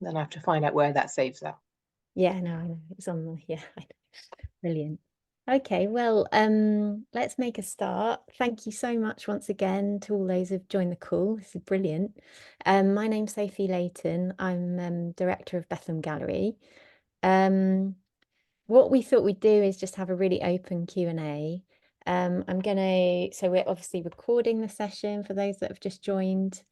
Then I have to find out where that saves that. Yeah, no, I know. It's on the, yeah, I know. Brilliant. Okay, well, let's make a start. Thank you so much once again to all those who've joined the call. This is brilliant. My name's Sophie Layton. I'm director of Bethlehem Gallery. What we thought we'd do is just have a really open Q&A. So we're obviously recording the session for those that have just joined.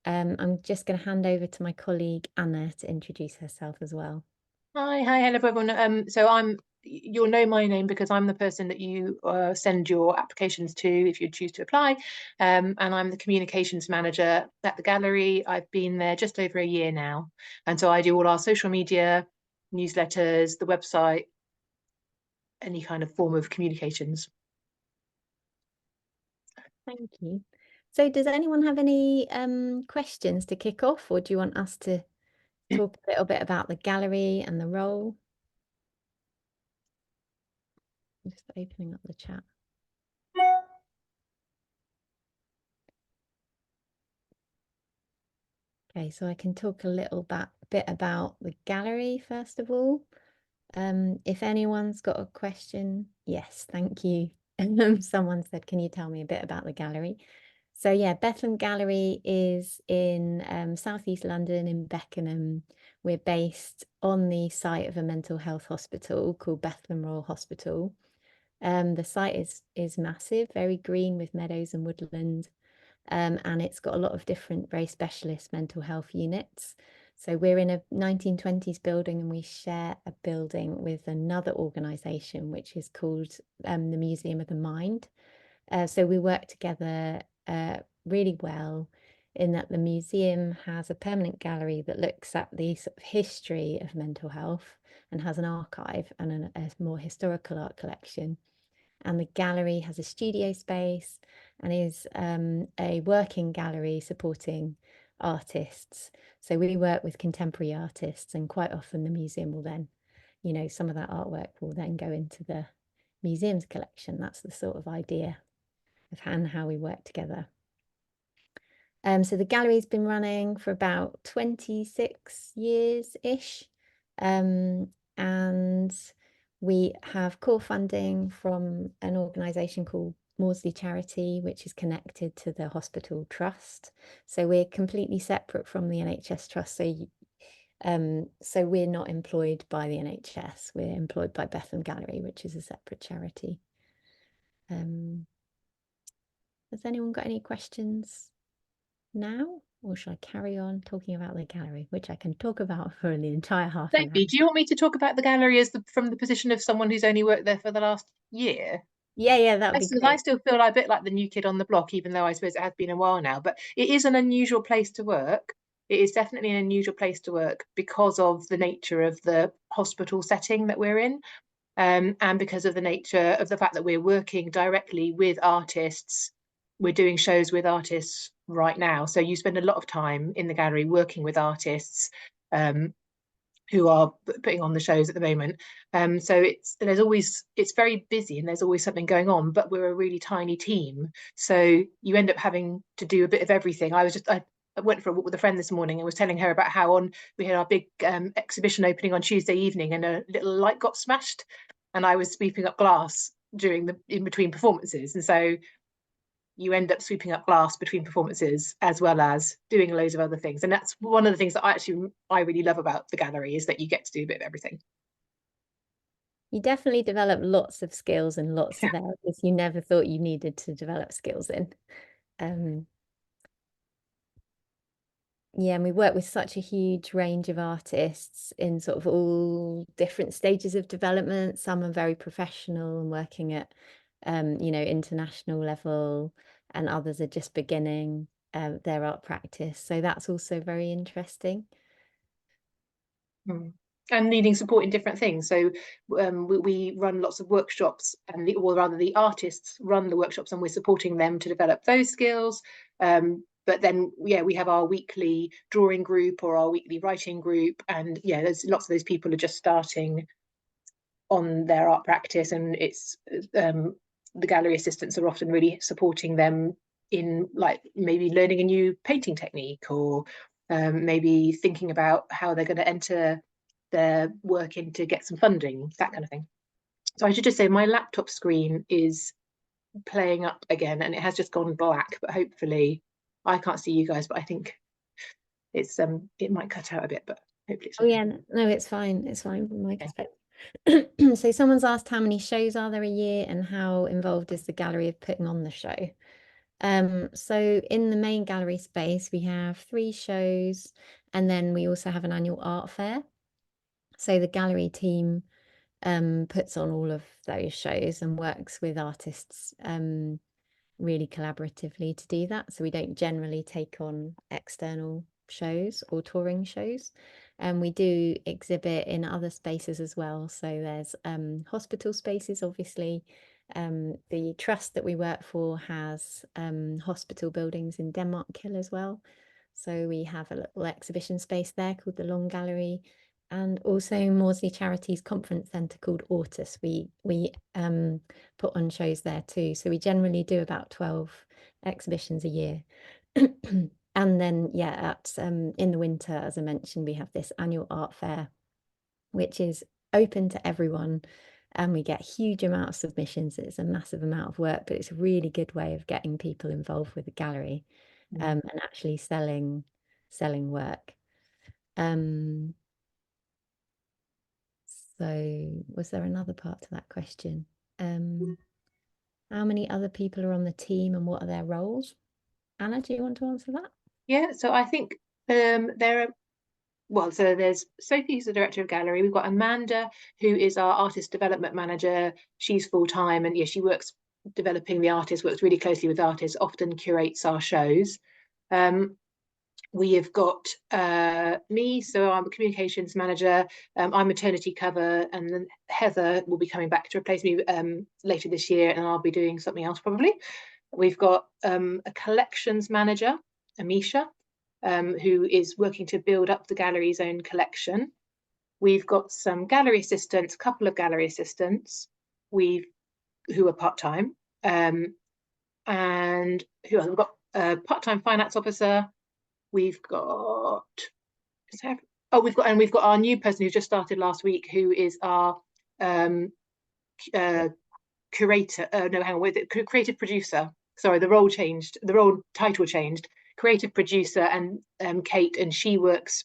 I'm just going to hand over to my colleague Anna to introduce herself as well. Hi, hello everyone. So you'll know my name because I'm the person that you send your applications to if you choose to apply. And I'm the communications manager at the gallery. I've been there just over a year now. And so I do all our social media, newsletters, the website, any kind of form of communications. Thank you. So does anyone have any questions to kick off, or do you want us to talk a little bit about the gallery and the role? I'm just opening up the chat. Okay, so I can talk a little bit about the gallery first of all. If anyone's got a question, yes, thank you. Someone said, can you tell me a bit about the gallery? So yeah, Bethlehem Gallery is in Southeast London in Beckenham. We're based on the site of a mental health hospital called Bethlehem Royal Hospital. The site is massive, very green with meadows and woodland. And it's got a lot of different very specialist mental health units. So we're in a 1920s building and we share a building with another organisation which is called the Museum of the Mind. So we work together really well in that the museum has a permanent gallery that looks at the sort of history of mental health and has an archive and a more historical art collection. And the gallery has a studio space and is a working gallery supporting artists. So we work with contemporary artists, and quite often the museum will then, some of that artwork will then go into the museum's collection. That's the sort of idea of how we work together. So the gallery's been running for about 26 years-ish. And we have core funding from an organisation called Maudsley Charity, which is connected to the hospital trust. So we're completely separate from the NHS trust. So we're not employed by the NHS. We're employed by Bethlehem Gallery, which is a separate charity. Has anyone got any questions now, or should I carry on talking about the gallery, which I can talk about for the entire half an hour? Sophie, do you want me to talk about the gallery from the position of someone who's only worked there for the last year? Yeah, that would be Because great. I still feel a bit like the new kid on the block, even though I suppose it has been a while now. But it is an unusual place to work. It is definitely an unusual place to work because of the nature of the hospital setting that we're in, and because of the nature of the fact that we're working directly with artists. We're doing shows with artists right now. So you spend a lot of time in the gallery working with artists who are putting on the shows at the moment. So it's very busy and there's always something going on, but we're a really tiny team. So you end up having to do a bit of everything. I went for a walk with a friend this morning and was telling her about how we had our big exhibition opening on Tuesday evening and a little light got smashed and I was sweeping up glass in between performances. And so you end up sweeping up glass between performances as well as doing loads of other things. And that's one of the things that I really love about the gallery, is that you get to do a bit of everything. You definitely develop lots of skills in lots of areas you never thought you needed to develop skills in. Yeah, and we work with such a huge range of artists in sort of all different stages of development. Some are very professional and working at, international level, and others are just beginning their art practice. So that's also very interesting. And needing support in different things. So we run lots of workshops, or rather the artists run the workshops and we're supporting them to develop those skills. But then, we have our weekly drawing group or our weekly writing group. And there's lots of those people are just starting on their art practice. And it's the gallery assistants are often really supporting them in like maybe learning a new painting technique or maybe thinking about how they're going to enter their work in to get some funding, that kind of thing. So I should just say my laptop screen is playing up again, and it has just gone black, but hopefully I can't see you guys, but I think it's it might cut out a bit, but hopefully it's Oh okay. yeah, no, it's fine from my Okay. perspective. So someone's asked how many shows are there a year and how involved is the gallery of putting on the show? So in the main gallery space, we have 3 shows, and then we also have an annual art fair. So the gallery team puts on all of those shows and works with artists really collaboratively to do that. So we don't generally take on external shows or touring shows. And we do exhibit in other spaces as well. So there's hospital spaces, obviously. The trust that we work for has hospital buildings in Denmark Hill as well. So we have a little exhibition space there called the Long Gallery, and also Maudsley Charities Conference Centre called Ortus. We put on shows there too. So we generally do about 12 exhibitions a year. And then, yeah, in the winter, as I mentioned, we have this annual art fair, which is open to everyone. And we get huge amount of submissions. It's a massive amount of work, but it's a really good way of getting people involved with the gallery and actually selling work. So was there another part to that question? How many other people are on the team and what are their roles? Anna, do you want to answer that? Yeah, so I think there are, well, so there's Sophie, who's the director of gallery. We've got Amanda, who is our artist development manager. She's full-time, and yeah, she works developing the artists, works really closely with artists, often curates our shows. We have got me, so I'm a communications manager. I'm maternity cover, and then Heather will be coming back to replace me later this year, and I'll be doing something else probably. We've got a collections manager, Amisha, who is working to build up the gallery's own collection. We've got some gallery assistants, a couple of gallery assistants, who are part-time, and who else? We've got a part-time finance officer. We've got we've got our new person who just started last week, who is our curator. No, hang on, with it, creative producer. Sorry, the role title changed. Creative producer, and Kate, and she works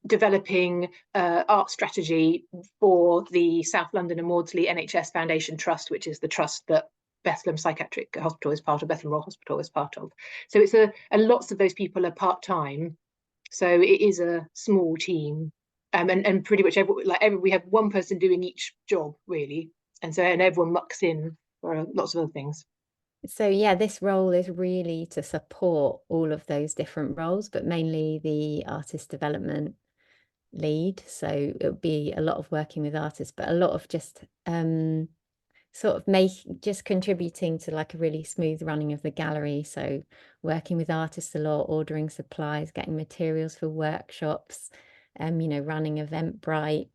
developing art strategy for the South London and Maudsley NHS Foundation Trust, which is the trust that Bethlem Psychiatric Hospital is part of, Bethlem Royal Hospital is part of. So it's and lots of those people are part-time. So it is a small team. And pretty much we have one person doing each job really. And everyone mucks in for lots of other things. So yeah, this role is really to support all of those different roles, but mainly the artist development lead. So it would be a lot of working with artists, but a lot of just sort of contributing to like a really smooth running of the gallery. So working with artists a lot, ordering supplies, getting materials for workshops, running Eventbrite,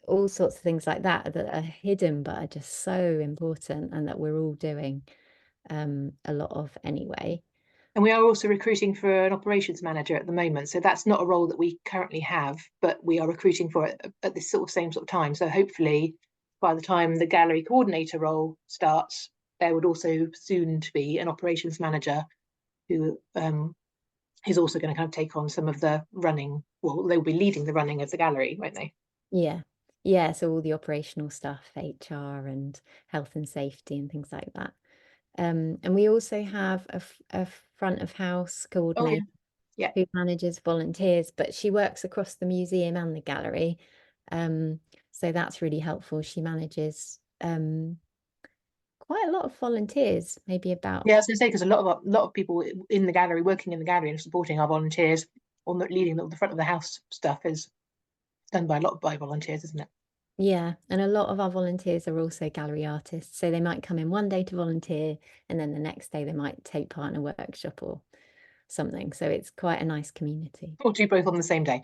all sorts of things like that are hidden but are just so important, and that we're all doing a lot of anyway. And we are also recruiting for an operations manager at the moment. So that's not a role that we currently have, but we are recruiting for it at this same sort of time. So hopefully by the time the gallery coordinator role starts, there would also soon to be an operations manager who is also going to kind of take on some of the running. Well, they'll be leading the running of the gallery, won't they? Yeah. So all the operational stuff, HR and health and safety and things like that. And we also have a front of house coordinator who manages volunteers, but she works across the museum and the gallery. So that's really helpful. She manages quite a lot of volunteers, maybe about. Yeah, I was going to say, because a lot of people in the gallery, working in the gallery and supporting our volunteers, or leading the front of the house stuff is done by volunteers, isn't it? Yeah, and a lot of our volunteers are also gallery artists. So they might come in one day to volunteer, and then the next day they might take part in a workshop or something. So it's quite a nice community. Or do both on the same day.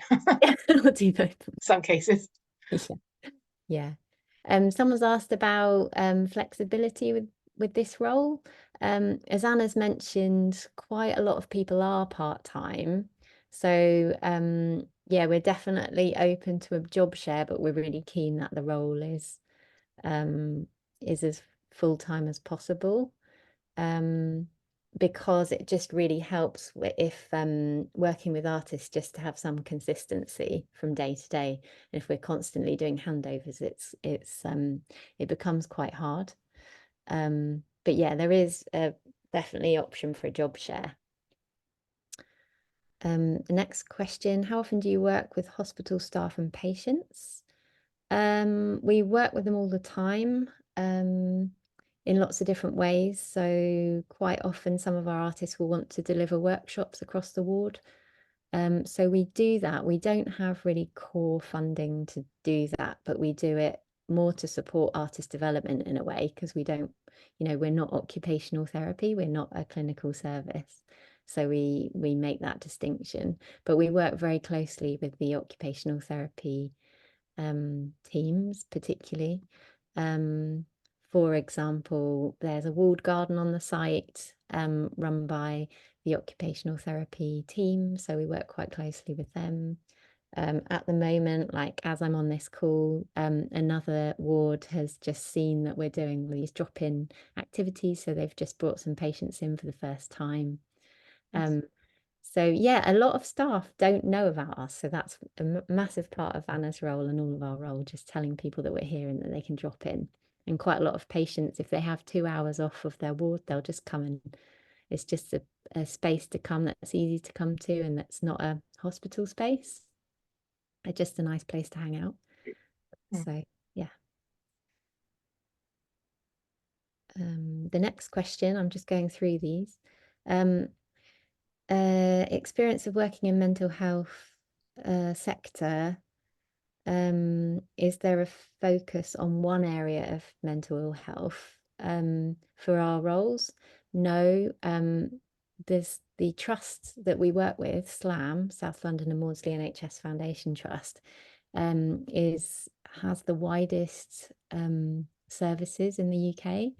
Or do both. In some cases. Yeah. Someone's asked about flexibility with this role. As Anna's mentioned, quite a lot of people are part-time. So yeah, we're definitely open to a job share, but we're really keen that the role is as full-time as possible. Because it just really helps if working with artists, just to have some consistency from day to day. And if we're constantly doing handovers, it becomes quite hard. But yeah, there is definitely option for a job share. The next question, how often do you work with hospital staff and patients? We work with them all the time. In lots of different ways. So quite often some of our artists will want to deliver workshops across the ward. So we do that. We don't have really core funding to do that, but we do it more to support artist development in a way, because we don't, we're not occupational therapy, we're not a clinical service. So we make that distinction, but we work very closely with the occupational therapy teams, particularly. For example, there's a walled garden on the site run by the occupational therapy team, so we work quite closely with them. At the moment, like as I'm on this call, another ward has just seen that we're doing these drop-in activities, so they've just brought some patients in for the first time. So yeah, a lot of staff don't know about us, so that's a massive part of Anna's role and all of our role, just telling people that we're here and that they can drop in. And quite a lot of patients, if they have 2 hours off of their ward, they'll just come, and it's just a space to come that's easy to come to, and that's not a hospital space. It's just a nice place to hang out. So yeah. The next question, I'm just going through these. Experience of working in mental health sector, is there a focus on one area of mental ill health for our roles? No. There's the trust that we work with, SLAM, South London and Maudsley NHS Foundation Trust, has the widest services in the UK.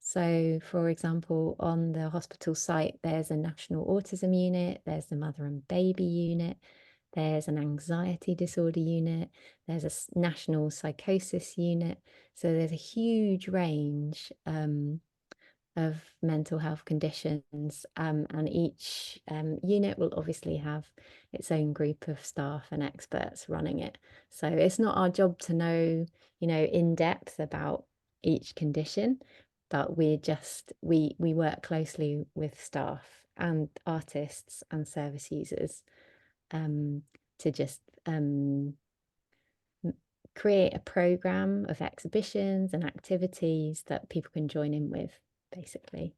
So, for example, on the hospital site, there's a national autism unit, there's the mother and baby unit, there's an anxiety disorder unit, there's a national psychosis unit. So there's a huge range of mental health conditions, and each unit will obviously have its own group of staff and experts running it. So it's not our job to know, in depth about each condition, but we work closely with staff and artists and service users to just create a program of exhibitions and activities that people can join in with, basically.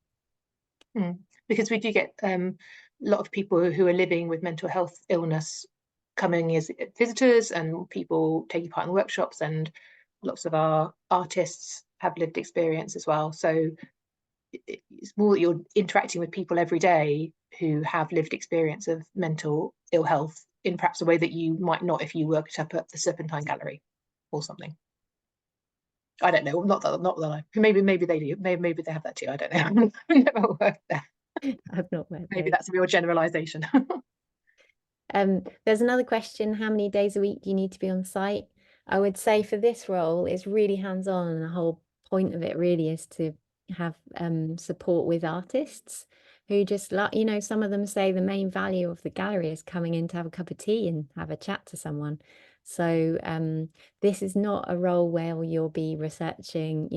Because we do get a lot of people who are living with mental health illness coming as visitors, and people taking part in workshops, and lots of our artists have lived experience as well. So it's more that you're interacting with people every day who have lived experience of mental ill health in perhaps a way that you might not if you worked up at the Serpentine Gallery or something. I don't know. Not that maybe they do. Maybe they have that too. I don't know. I've never worked there. I've not worked there. Maybe that's a real generalization. There's another question. How many days a week do you need to be on site? I would say for this role, it's really hands-on, and the whole point of it really is to have support with artists who just like, some of them say the main value of the gallery is coming in to have a cup of tea and have a chat to someone. So this is not a role where you'll be researching,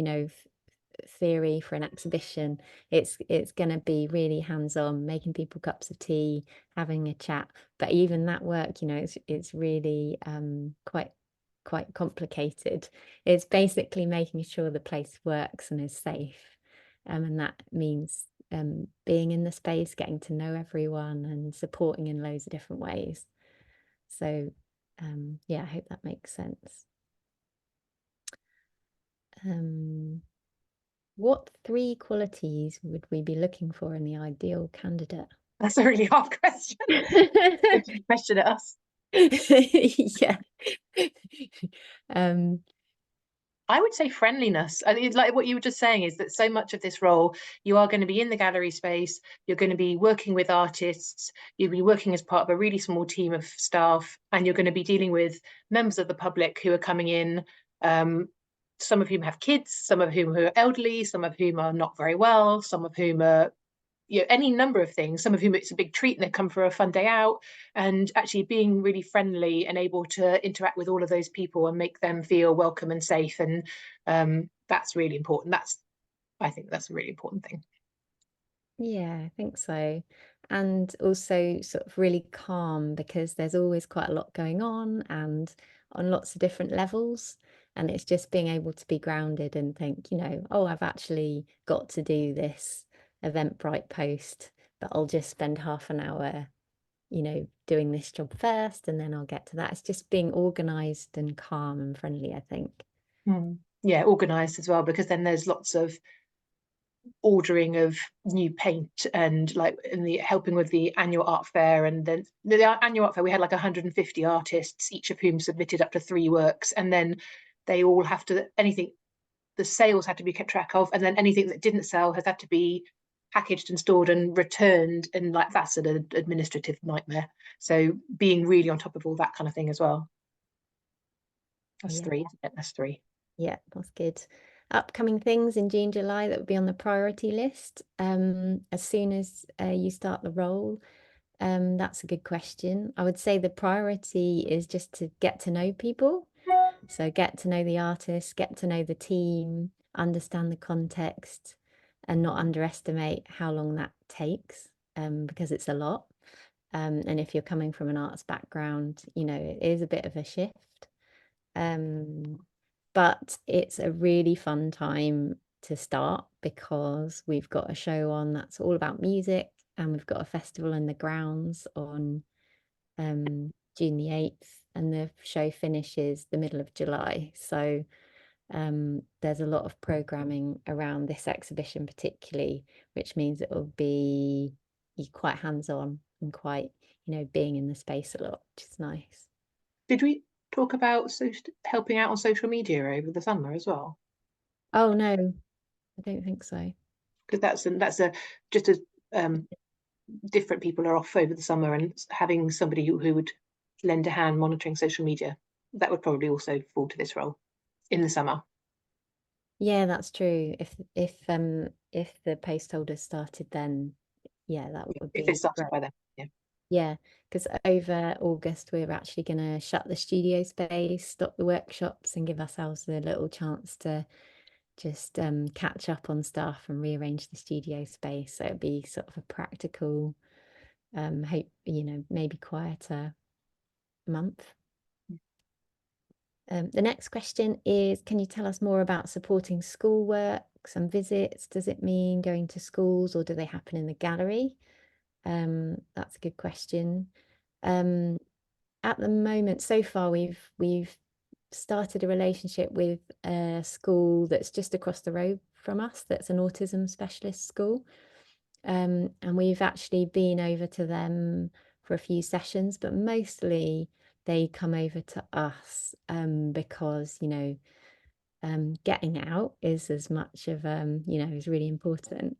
theory for an exhibition. It's going to be really hands-on, making people cups of tea, having a chat. But even that work, it's really quite complicated. It's basically making sure the place works and is safe, and that means being in the space, getting to know everyone, and supporting in loads of different ways. So yeah, I hope that makes sense. What 3 qualities would we be looking for in the ideal candidate? That's a really hard question. Question at us. Yeah. I would say friendliness. And it's like what you were just saying is that so much of this role, you are going to be in the gallery space, you're going to be working with artists, you'll be working as part of a really small team of staff, and you're going to be dealing with members of the public who are coming in, some of whom have kids, some of whom are elderly, some of whom are not very well, some of whom are any number of things, some of whom it's a big treat and they come for a fun day out, and actually being really friendly and able to interact with all of those people and make them feel welcome and safe. And that's really important. I think that's a really important thing. Yeah, I think so. And also sort of really calm, because there's always quite a lot going on and on lots of different levels. And it's just being able to be grounded and think, oh, I've actually got to do this Eventbrite post, but I'll just spend half an hour, doing this job first, and then I'll get to that. It's just being organized and calm and friendly, I think. Yeah, organized as well, because then there's lots of ordering of new paint and the helping with the annual art fair. And then the annual art fair, we had like 150 artists, each of whom submitted up to 3 works, and then they all have to, the sales had to be kept track of, and then anything that didn't sell has had to be packaged and stored and returned, and that's an administrative nightmare. So being really on top of all that kind of thing as well. That's 3, isn't it? That's 3. Yeah, that's good. Upcoming things in June, July that would be on the priority list as soon as you start the role? That's a good question. I would say the priority is just to get to know people. So get to know the artist, get to know the team, understand the context, and not underestimate how long that takes, because it's a lot. And if you're coming from an arts background, it is a bit of a shift. But it's a really fun time to start, because we've got a show on that's all about music, and we've got a festival in the grounds on June the 8th, and the show finishes the middle of July. So there's a lot of programming around this exhibition particularly, which means it will be quite hands-on and quite, being in the space a lot, which is nice. Did we talk about helping out on social media over the summer as well? Oh no, I don't think so. Because just as different people are off over the summer, and having somebody who would lend a hand monitoring social media, that would probably also fall to this role in the summer. Yeah, that's true. If the post holders started then, yeah, that would If be it started great. by then. Yeah. Yeah, because over August we're actually going to shut the studio space, stop the workshops, and give ourselves a little chance to just catch up on stuff and rearrange the studio space. So it'd be sort of a practical, hope, maybe quieter month. The next question is, can you tell us more about supporting schoolwork, some visits? Does it mean going to schools, or do they happen in the gallery? That's a good question. At the moment, so far, we've started a relationship with a school that's just across the road from us, that's an autism specialist school. And we've actually been over to them for a few sessions, but mostly they come over to us because, getting out is as much of, is really important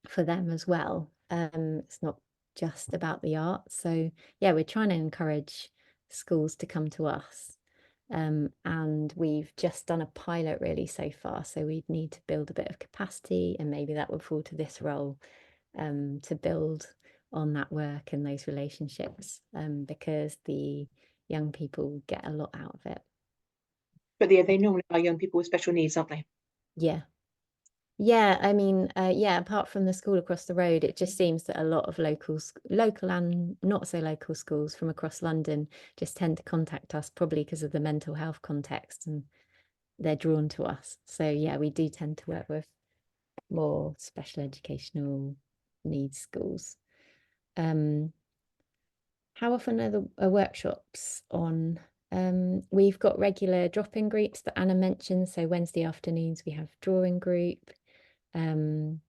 for them as well. It's not just about the art. So yeah, we're trying to encourage schools to come to us. And we've just done a pilot really so far. So we'd need to build a bit of capacity, and maybe that would fall to this role to build on that work and those relationships, because the young people get a lot out of it. But they normally are young people with special needs, aren't they? Yeah. Yeah, I mean, apart from the school across the road, it just seems that a lot of local and not so local schools from across London just tend to contact us, probably because of the mental health context, and they're drawn to us. So yeah, we do tend to work with more special educational needs schools. How often are the workshops on? We've got regular drop-in groups that Anna mentioned. So Wednesday afternoons we have drawing group. And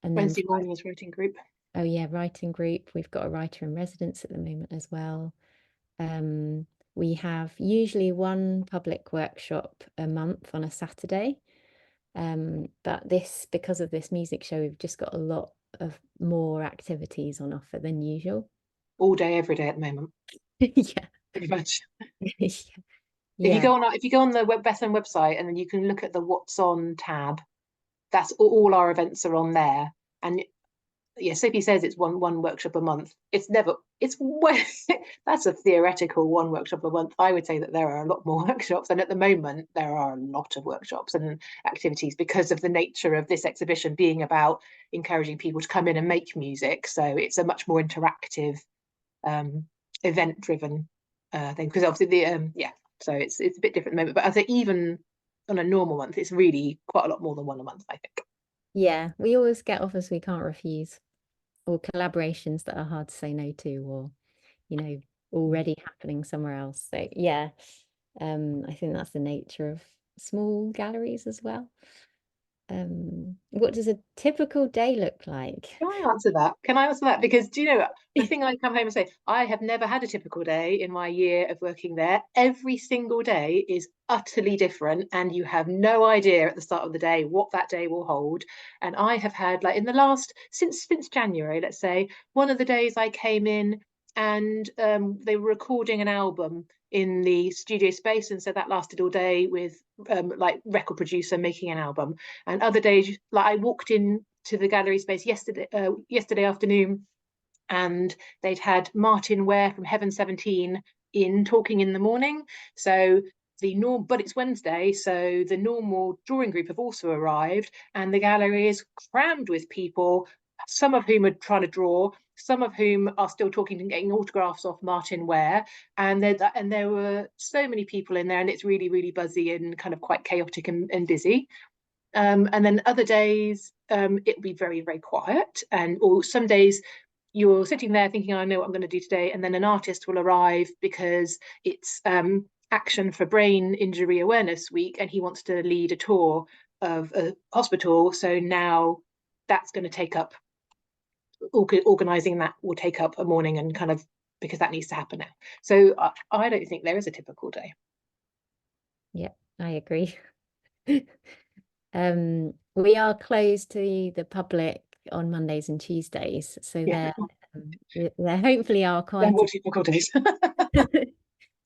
then Wednesday morning is writing group. Oh yeah, writing group. We've got a writer in residence at the moment as well. we have usually one public workshop a month on a Saturday. But because of this music show, we've just got a lot of more activities on offer than usual. All day, every day at the moment, Yeah. pretty much. Yeah. If you go on the Bethlehem website, and then you can look at the What's On tab, that's all our events are on there. And yeah, Sophie says it's one workshop a month. It's that's a theoretical one workshop a month. I would say that there are a lot more workshops, and at the moment there are a lot of workshops and activities because of the nature of this exhibition being about encouraging people to come in and make music. So it's a much more interactive, event driven thing, because obviously so it's a bit different at the moment. But I think even on a normal month, it's really quite a lot more than one a month, I think. Yeah, we always get offers we can't refuse, or collaborations that are hard to say no to, or already happening somewhere else. So yeah, I think that's the nature of small galleries as well. What does a typical day look like? Can I answer that? Can I answer that? Because do you know the thing I come home and say, I have never had a typical day in my year of working there. Every single day is utterly different, and you have no idea at the start of the day what that day will hold. And I have had, like, in the last since January, let's say, one of the days I came in and they were recording an album in the studio space, and so that lasted all day with like record producer making an album. And other days, like, I walked in to the gallery space yesterday afternoon, and they'd had Martin Ware from Heaven 17 in talking in the morning. So but it's Wednesday, so the normal drawing group have also arrived, and the gallery is crammed with people, some of whom are trying to draw, some of whom are still talking and getting autographs off Martin Ware. And there were so many people in there, and it's really, really buzzy and kind of quite chaotic and busy. And then other days, it'll be very, very quiet. Or some days you're sitting there thinking, I know what I'm going to do today. And then an artist will arrive because it's Action for Brain Injury Awareness Week, and he wants to lead a tour of a hospital. So now that's going to take up, organising that will take up a morning, and kind of, because that needs to happen now. So I don't think there is a typical day. Yeah, I agree. We are closed to the public on Mondays and Tuesdays, so Yeah. there hopefully are quite more typical days.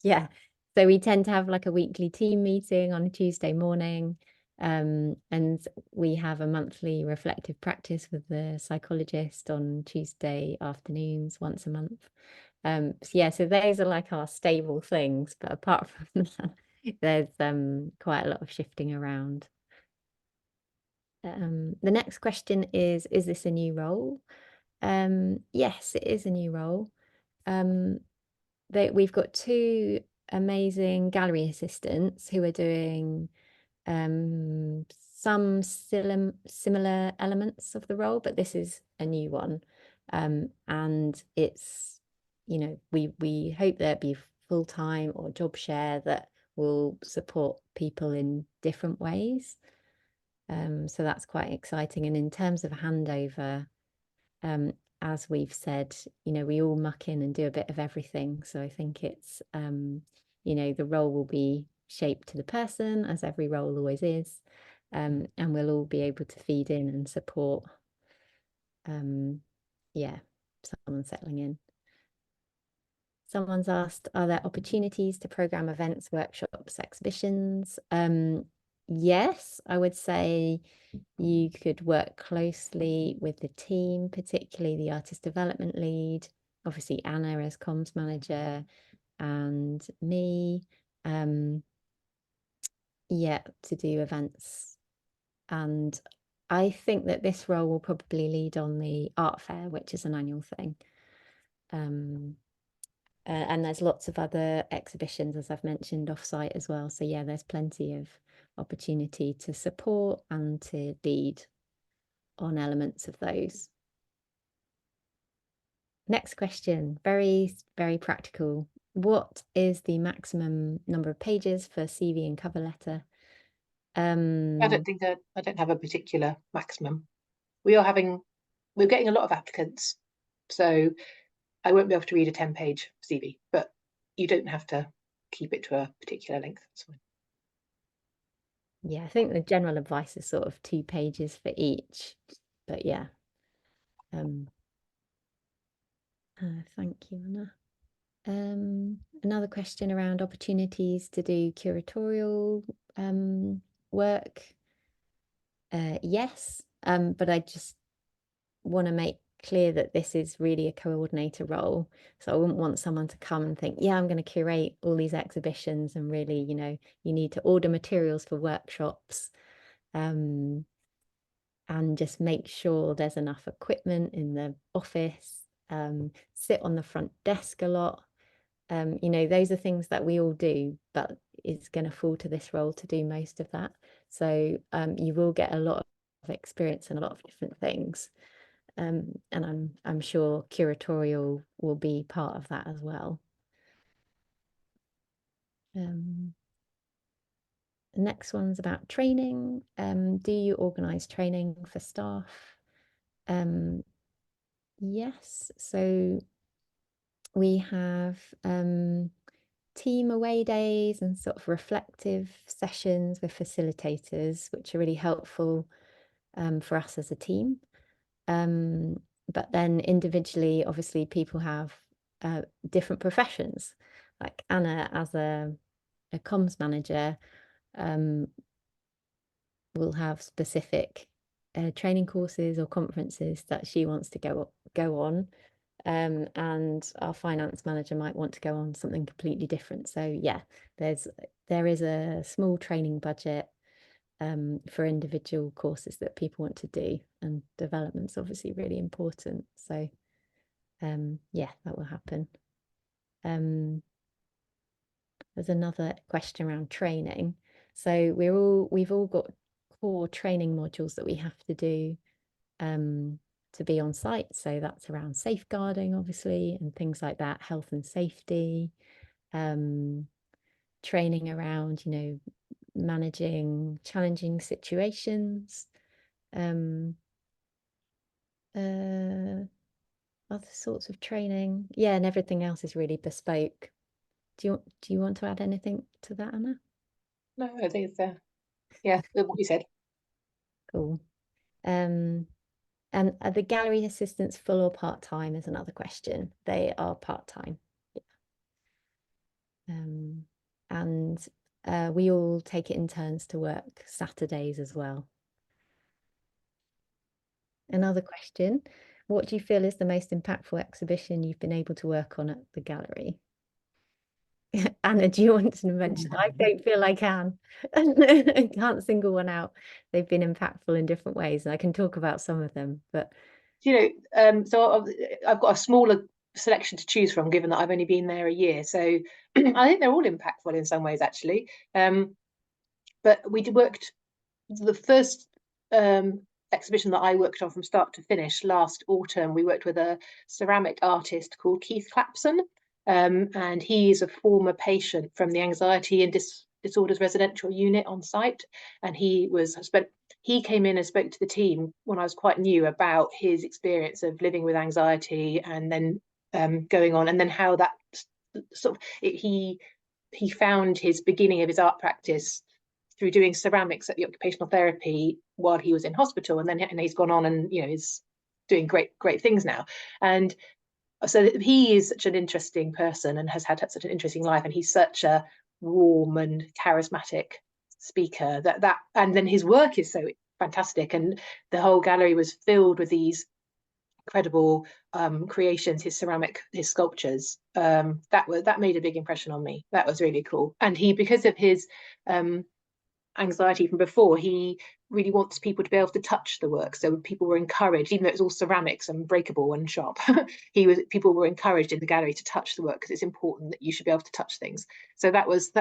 Yeah, so we tend to have like a weekly team meeting on a Tuesday morning, and we have a monthly reflective practice with the psychologist on Tuesday afternoons once a month. So yeah, so those are like our stable things, but apart from that, there's quite a lot of shifting around. The next question is this a new role? Yes, it is a new role. We've got two amazing gallery assistants who are doing some similar elements of the role, but this is a new one. And it's, we hope there'll be full-time or job share that will support people in different ways. So that's quite exciting. And in terms of handover, as we've said, we all muck in and do a bit of everything. So I think it's, the role will be shaped to the person, as every role always is. And we'll all be able to feed in and support, someone settling in. Someone's asked, are there opportunities to program events, workshops, exhibitions? Yes, I would say you could work closely with the team, particularly the artist development lead, obviously Anna as comms manager, and me, to do events. And I think that this role will probably lead on the art fair, which is an annual thing. And there's lots of other exhibitions, as I've mentioned, off-site as well. So yeah, there's plenty of opportunity to support and to lead on elements of those. Next question, very, very practical. What is the maximum number of pages for CV and cover letter? I don't have a particular maximum. We're getting a lot of applicants, so I won't be able to read a 10-page CV, but you don't have to keep it to a particular length. That's fine. Yeah, I think the general advice is sort of 2 pages for each, but yeah. Thank you, Anna. Another question around opportunities to do curatorial work. Yes, but I just want to make clear that this is really a coordinator role. So I wouldn't want someone to come and think, yeah, I'm going to curate all these exhibitions, and really, you know, you need to order materials for workshops, and just make sure there's enough equipment in the office, sit on the front desk a lot. You know, those are things that we all do, but it's going to fall to this role to do most of that. So you will get a lot of experience in a lot of different things. And I'm sure curatorial will be part of that as well. The next one's about training. Do you organise training for staff? Yes, so we have team away days and sort of reflective sessions with facilitators, which are really helpful for us as a team. But then individually, obviously, people have different professions. Like Anna, as a comms manager, will have specific training courses or conferences that she wants to go on. And our finance manager might want to go on something completely different. So yeah, there is a small training budget for individual courses that people want to do, and development's obviously really important. So yeah, that will happen. There's another question around training. So we've all got core training modules that we have to do to be on site. So that's around safeguarding, obviously, and things like that, health and safety, training around, you know, managing challenging situations, other sorts of training. Yeah, and everything else is really bespoke. Do you want to add anything to that, Anna? No, I think it's yeah, what you said. Cool. And the gallery assistants full or part-time is another question. They are part-time. And we all take it in turns to work Saturdays as well. Another question, what do you feel is the most impactful exhibition you've been able to work on at the gallery? Anna, do you want to mention? I don't feel I can. I can't single one out. They've been impactful in different ways, and I can talk about some of them, but you know, so I've got a smaller selection to choose from, given that I've only been there a year. So I think they're all impactful in some ways, actually. But we worked the first exhibition that I worked on from start to finish last autumn. We worked with a ceramic artist called Keith Clapson, and he's a former patient from the anxiety and disorders residential unit on site, and he came in and spoke to the team when I was quite new about his experience of living with anxiety, and then going on, and then how that sort of he found his beginning of his art practice through doing ceramics at the occupational therapy while he was in hospital, and he's gone on and, you know, is doing great things now. And so he is such an interesting person and has had such an interesting life, and he's such a warm and charismatic speaker that and then his work is so fantastic, and the whole gallery was filled with these incredible creations, his sculptures. That made a big impression on me. That was really cool. And he, because of his anxiety from before, he really wants people to be able to touch the work. So people were encouraged, even though it's all ceramics and breakable and sharp, people were encouraged in the gallery to touch the work, because it's important that you should be able to touch things. So that was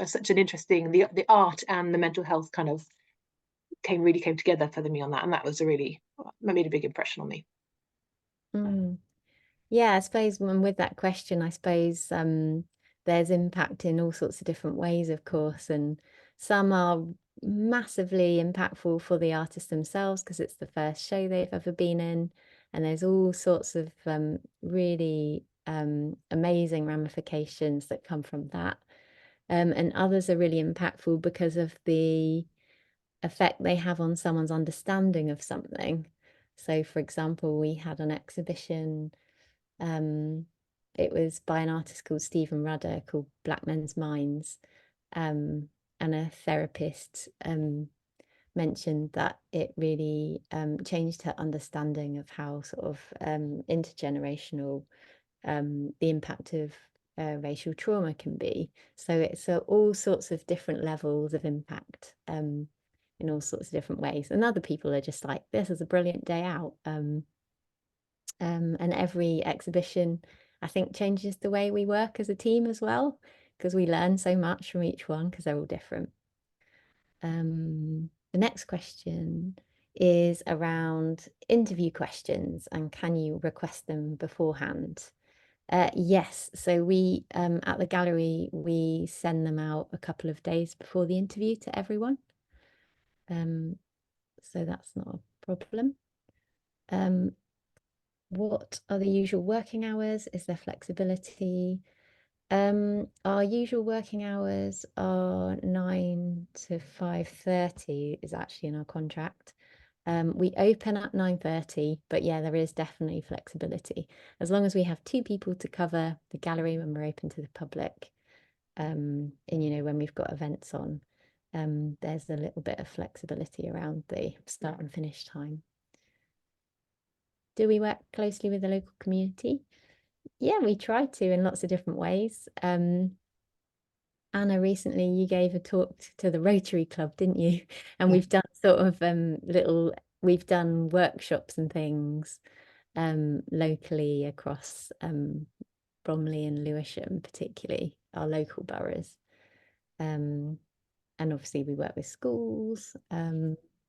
such an interesting, the art and the mental health kind of really came together for me on that, and that made a big impression on me. Yeah, I suppose with that question, I suppose there's impact in all sorts of different ways, of course, and some are massively impactful for the artists themselves because it's the first show they've ever been in, and there's all sorts of really amazing ramifications that come from that. And others are really impactful because of the effect they have on someone's understanding of something. So, for example, we had an exhibition, it was by an artist called Stephen Rudder, called Black Men's Minds, and a therapist mentioned that it really changed her understanding of how sort of intergenerational the impact of racial trauma can be. So it's all sorts of different levels of impact in all sorts of different ways. And other people are just like, this is a brilliant day out. And every exhibition, I think, changes the way we work as a team as well, because we learn so much from each one because they're all different. The next question is around interview questions, and can you request them beforehand? Yes, so we at the gallery, we send them out a couple of days before the interview to everyone. So that's not a problem. What are the usual working hours? Is there flexibility? Our usual working hours are 9 to 5:30 is actually in our contract. We open at 9:30, but yeah, there is definitely flexibility. As long as we have 2 people to cover the gallery when we're open to the public, and when we've got events on, there's a little bit of flexibility around the start and finish time. Do we work closely with the local community? Yeah, we try to in lots of different ways. Anna, recently you gave a talk to the Rotary Club, didn't you? And we've done sort of we've done workshops and things locally across Bromley and Lewisham, particularly our local boroughs. And obviously we work with schools.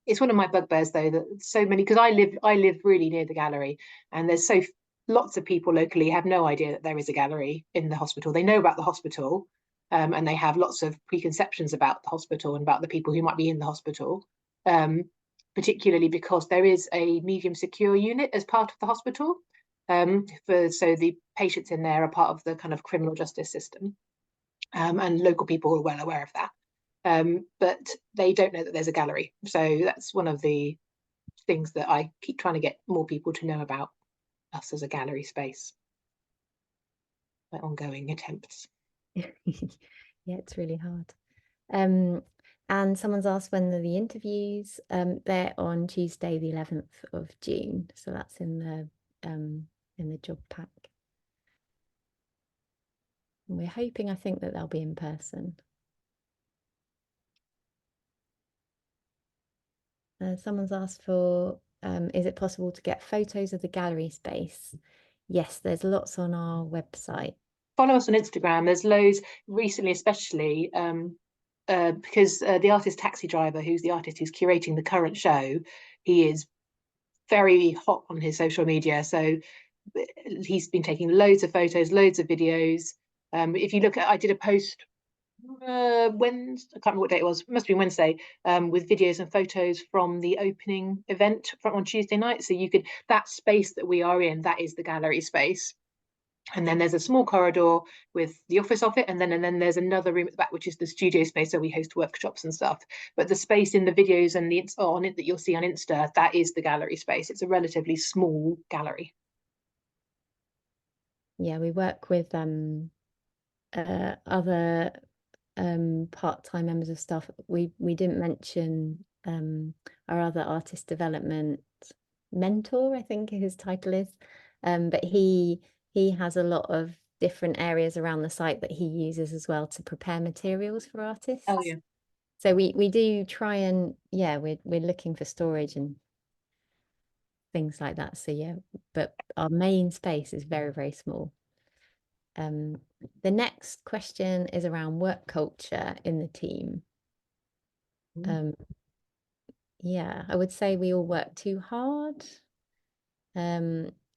It's one of my bugbears though, that so many, because I live really near the gallery, and there's lots of people locally have no idea that there is a gallery in the hospital. They know about the hospital, and they have lots of preconceptions about the hospital and about the people who might be in the hospital, particularly because there is a medium secure unit as part of the hospital. So the patients in there are part of the kind of criminal justice system, and local people are well aware of that. But they don't know that there's a gallery. So that's one of the things that I keep trying to get more people to know about us as a gallery space. My ongoing attempts. Yeah, it's really hard. And someone's asked when are the interviews. They're on Tuesday, the 11th of June. So that's in the job pack. And we're hoping, I think, that they'll be in person. Someone's asked for, is it possible to get photos of the gallery space? Yes, there's lots on our website. Follow us on Instagram. There's loads recently, especially because the artist Taxi Driver, who's the artist who's curating the current show, he is very hot on his social media. So he's been taking loads of photos, loads of videos. If you look at, I did a post Wednesday, I can't remember what day it was, it must be Wednesday, with videos and photos from the opening event on Tuesday night. So that space that we are in, that is the gallery space. And then there's a small corridor with the office of it, and then there's another room at the back, which is the studio space, so we host workshops and stuff. But the space in the videos and on it that you'll see on Insta, that is the gallery space. It's a relatively small gallery. Yeah, we work with other part-time members of staff. We didn't mention our other artist development mentor, I think his title is, but he has a lot of different areas around the site that he uses as well to prepare materials for artists. Oh yeah. So we do try and, yeah, we're looking for storage and things like that. So yeah, but our main space is very, very small. The next question is around work culture in the team. Yeah, I would say we all work too hard.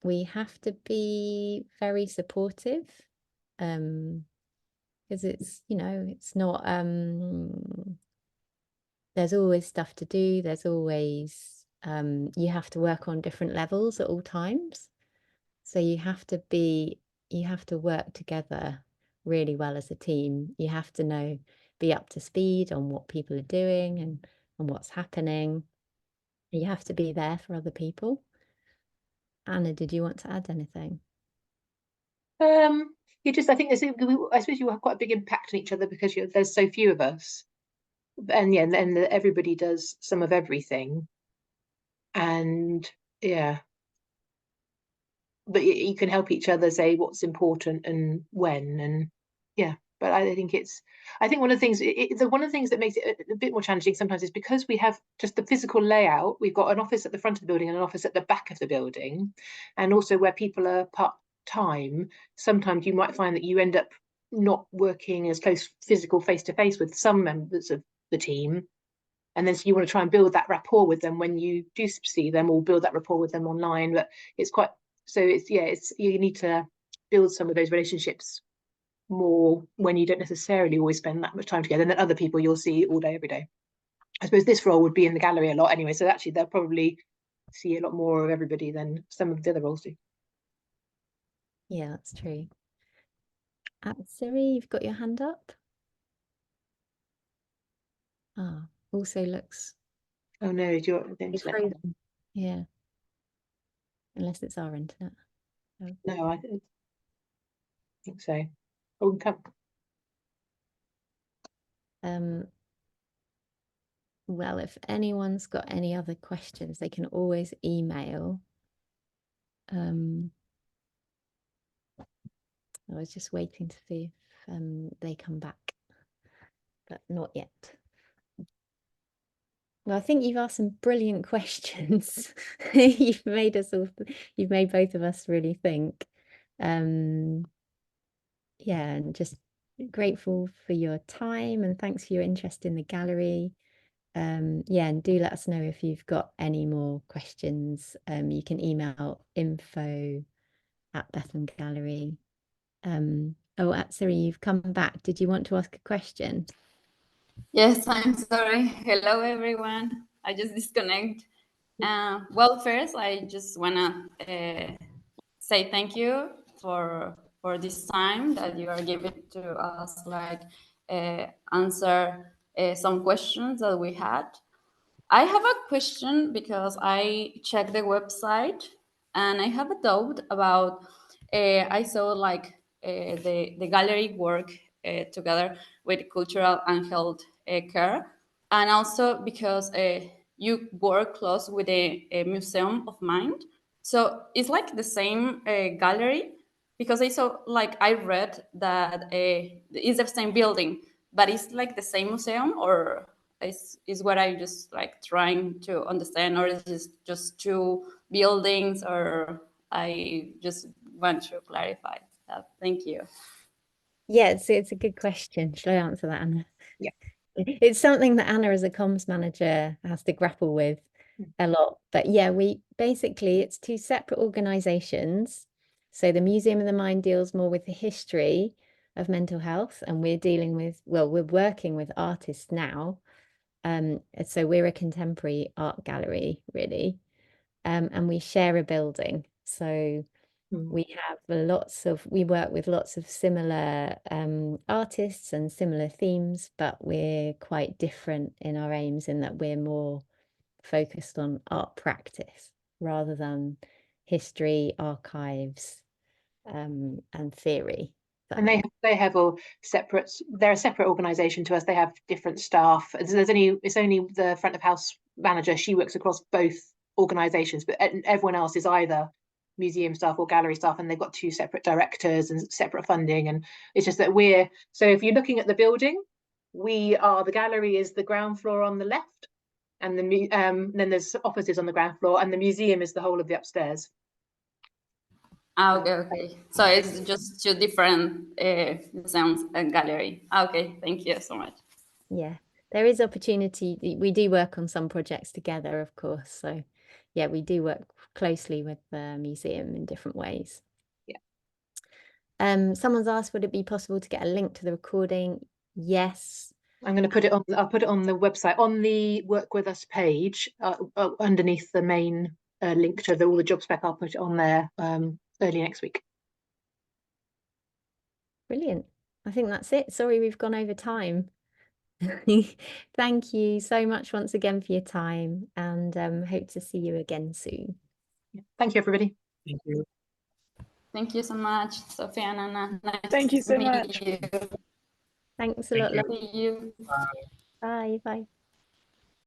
We have to be very supportive, because it's, it's not, there's always stuff to do. There's always, you have to work on different levels at all times. So you have to be you have to work together really well as a team. You have to be up to speed on what people are doing and what's happening. You have to be there for other people. Anna, did you want to add anything? I think I suppose you have quite a big impact on each other because there's so few of us, and yeah, and everybody does some of everything, and yeah, but you can help each other say what's important and when, and yeah. But I think one of the things one of the things that makes it a bit more challenging sometimes is because we have just the physical layout. We've got an office at the front of the building and an office at the back of the building, and also where people are part-time, sometimes you might find that you end up not working as close physical face-to-face with some members of the team, and then so you want to try and build that rapport with them when you do see them, or build that rapport with them online. But it's quite, so it's you need to build some of those relationships more when you don't necessarily always spend that much time together, and then other people you'll see all day every day. I suppose this role would be in the gallery a lot anyway, so actually they'll probably see a lot more of everybody than some of the other roles do. Yeah, that's true. Siri, you've got your hand up. Also looks. Oh no, your internet? Yeah, unless it's our internet. No, I think so. Oh, come. Well, if anyone's got any other questions, they can always email. I was just waiting to see if they come back, but not yet. Well, I think you've asked some brilliant questions. You've made both of us really think. Yeah, and just grateful for your time, and thanks for your interest in the gallery. Yeah, and do let us know if you've got any more questions. You can email info@Bethlehem Gallery. Oh, Atsiri, you've come back. Did you want to ask a question? Yes, I'm sorry. Hello, everyone. I just disconnect. Well, first, I just wanna say thank you for this time that you are giving to us, like answer some questions that we had. I have a question because I checked the website and I have a doubt about. I saw like the gallery work together with cultural and health care, and also because you work close with a museum of mind. So it's like the same gallery, because I saw, like, I read that it's the same building, but it's like the same museum, or is what I just like trying to understand, or is it just two buildings, or I just want to clarify that. Thank you. Yeah, it's a good question. Should I answer that, Anna? Yeah. It's something that Anna, as a comms manager, has to grapple with a lot. But yeah, it's two separate organizations. So the Museum of the Mind deals more with the history of mental health, and we're working with artists now. So we're a contemporary art gallery, really. And we share a building. So we work with lots of similar artists and similar themes, but we're quite different in our aims, in that we're more focused on art practice rather than history, archives, and theory. And they have all separate. They're a separate organisation to us. They have different staff. It's only the front of house manager. She works across both organisations, but everyone else is either museum staff or gallery staff, and they've got two separate directors and separate funding. And it's just that so if you're looking at the building, the gallery is the ground floor on the left, and then there's offices on the ground floor, and the museum is the whole of the upstairs. Okay. So it's just two different museums and gallery. Okay, thank you so much. Yeah, there is opportunity. We do work on some projects together, of course. So yeah, we do work closely with the museum in different ways. Yeah. Someone's asked, would it be possible to get a link to the recording? Yes. I'm going to put it on. I'll put it on the website, on the Work With Us page, underneath the main link to all the job spec. I'll put it on there early next week. Brilliant. I think that's it. Sorry, we've gone over time. Thank you so much once again for your time, and hope to see you again soon. Thank you, everybody. Thank you. Thank you so much, Sophia and Anna. Nice Thank you to so meet much. you. Thanks a lot. Thank love. See you. Bye. Bye.